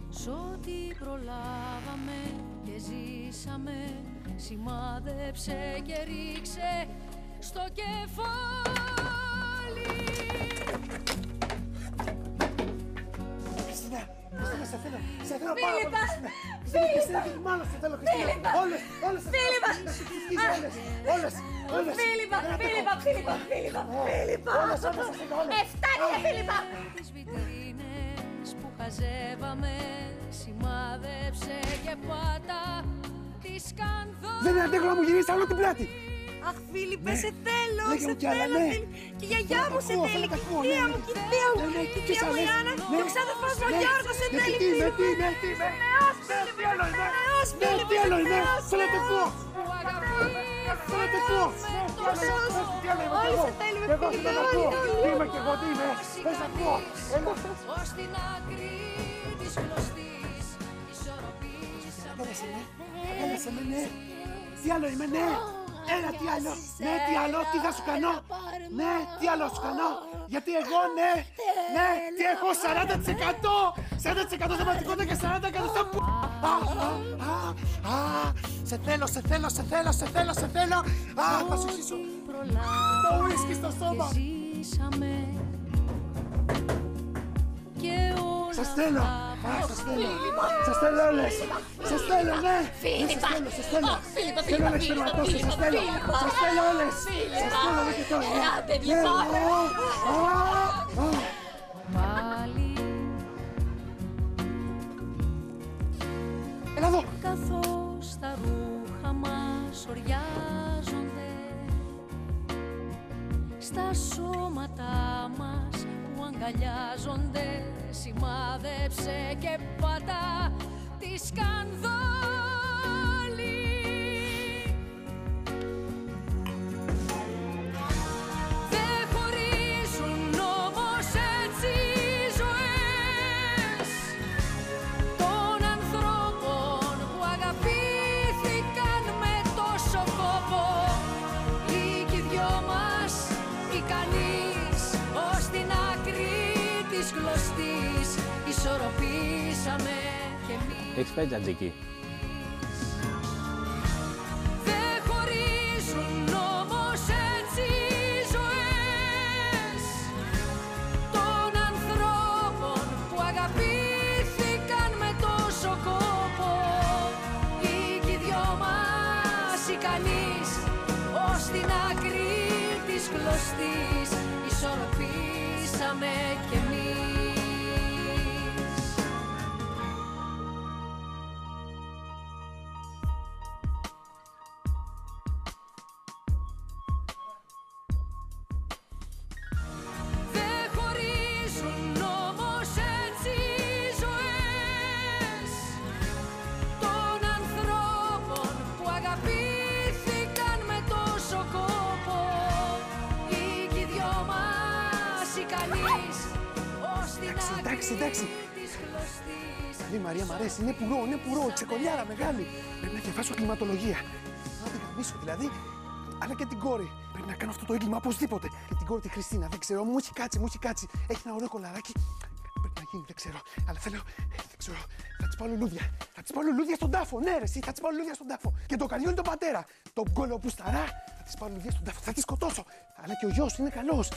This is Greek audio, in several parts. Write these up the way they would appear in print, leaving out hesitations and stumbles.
Σ' ό,τι προλάβαμε και ζήσαμε, σημάδεψε και ρίξε στο κεφάλι. Χριστίνα, σε θέλω πάρα πολύ. Χριστίνα, μάλλον σε θέλω, Χριστίνα. Όλες. Φίλιππα! Όλες. Φίλιππα! Φτάνει, Φίλιππα! Τις βιτρίνες που χαζεύαμε, σημάδεψε και πάτα τη σκανδό. Δεν αντέχω να μου γυρίσεις άλλο την πλάτη. Αχ, Φίλιππε, σε θέλω, Λέγε σε μου κι άλλα, θέλω, ναι. Και η γιαγιά μου σε θέλει, και η θεία μου, και η θεία μου, και η θεία μου η Άννα, και ο ξάδερφός μου ο Γιώργος σε θέλει. Τι είμαι. Τι άλλο είναι. Θέλω να το πω. Όλοι σε θέλουμε, Εγώ θέλω να πω. Τι είμαι κι εγώ, τι είμαι. Θες να πω. Ως την άκρη της κλωστής ισορροπήσαμε. Έλασε με, ναι. Τι άλλο είμαι, ναι. Έλα, τι άλλο. Ναι, τι άλλο, τι θα σου κάνω. Ναι, τι άλλο σου κάνω. Γιατί εγώ, ναι. Ναι, τι έχω, 40% θεματικότητα και 40% στα που. Σε θέλω. Θα σου ζήσω. Το ουίσκι στο σώμα. Σας θέλω. Σας θέλω όλες. Σας θέλω, ναι. Σας θέλω. Θέλω να εξπερματώσω. Σας θέλω όλες. Σας θέλω, δεν και τώρα. Πάλι Έλα εδώ. καθώς τα ρούχα μας οριάζονται στα σώματα μας που αγκαλιάζονται, σημάδεψε και πάτα τη σκανδάλη. Δεν χωρίζουν όμως έτσι οι ζωές των ανθρώπων που αγαπήθηκαν με τόσο κόπο. Ή κι οι δυο μας ή κανείς, ως την άκρη της κλωστής ισορροπήσαμε κι εμείς. Έχεις πάει τζατζίκι. Δεν χωρίζουν όμως έτσι οι ζωές των ανθρώπων που αγαπήθηκαν με τόσο κόπο. Ή κι οι δυο μας ή κανείς, ως την άκρη της κλωστής ισορροπήσαμε κι εμείς. Δεν χωρίζουν όμως έτσι οι ζωές των ανθρώπων που αγαπήθηκαν με τόσο κόπο. Ή κι οι δυο μας ή κανείς, ως την Εντάξει. άκρη της κλωστής. Καλή Μαρία, μ' αρέσει. Είναι πουρό, ξεκολιάρα μεγάλη. Πρέπει να διαβάσω κλιματολογία. Να την γαμίσω δηλαδή, αλλά και την κόρη. Πρέπει να κάνω αυτό το έγκλημα οπωσδήποτε. Και την κόρη τη Χριστίνα, δεν ξέρω, μου έχει κάτσει. Έχει ένα ωραίο κολαράκι. Πρέπει να γίνει, δεν ξέρω. Αλλά θέλω, δεν ξέρω. Θα της πάω λουλούδια. Θα της πάω λουλούδια στον τάφο. Ναι, ρε, εσύ, θα της πάω λουλούδια στον τάφο. Και το καριόλι τον πατέρα. Τον κολοπουσταρά. Θα της πάω λουλούδια στον τάφο. Θα τη σκοτώσω. Αλλά και ο γιος είναι καλός.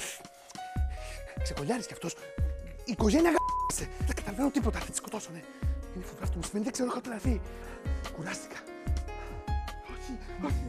Ξεκολιάρης κι αυτός. Η οικογένεια γ***σε. Δεν καταλαβαίνω τίποτα. Θα τη σκοτώσω, ναι. Είναι φοβερά αυτό, μου σημαίνει δεν ξέρω, έχω τρελαθεί. Κουράστηκα. Όχι.